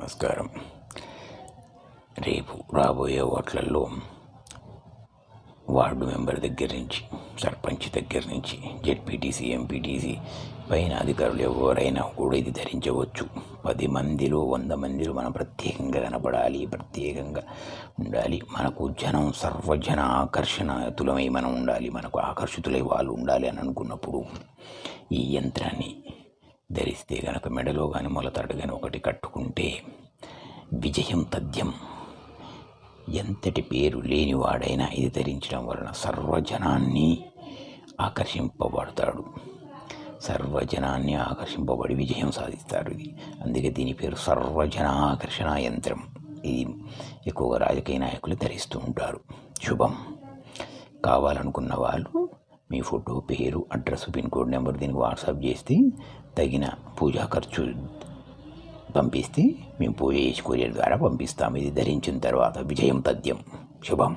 నమస్కారం. రేపు రాబోయే ఓట్లలో వార్డు మెంబర్ దగ్గర నుంచి, సర్పంచ్ దగ్గర నుంచి, జెడ్పీటీసీ, ఎంపీటీసీ పైన అధికారులు ఎవరైనా కూడా ఇది ధరించవచ్చు. 10 మందిలో 100 మందిలో మనం ప్రత్యేకంగా కనపడాలి, ప్రత్యేకంగా ఉండాలి. మనకు జనం సర్వజన ఆకర్షణతులమై మనం ఉండాలి, మనకు ఆకర్షితులై వాళ్ళు ఉండాలి అని అనుకున్నప్పుడు ఈ యంత్రాన్ని ధరిస్తే కనుక మెడలో కానీ మొలతాడు కానీ ఒకటి కట్టుకుంటే విజయం తథ్యం. ఎంతటి పేరు లేనివాడైనా ఇది ధరించడం వలన సర్వజనాన్ని ఆకర్షింపబడతాడు, సర్వజనాన్ని ఆకర్షింపబడి విజయం సాధిస్తారు. ఇది అందుకే దీని పేరు సర్వజన ఆకర్షణ యంత్రం. ఇది ఎక్కువగా రాజకీయ నాయకులు ధరిస్తూ ఉంటారు. శుభం. కావాలనుకున్న వాళ్ళు మీ ఫోటో, పేరు, అడ్రస్, పిన్ కోడ్ నెంబర్ దీనికి వాట్సాప్ చేస్తే తగిన పూజా ఖర్చు పంపిస్తే మేము పూజ చేసి కొరియర్ ద్వారా పంపిస్తాము. ఇది ధరించిన తర్వాత విజయం తథ్యం. శుభం.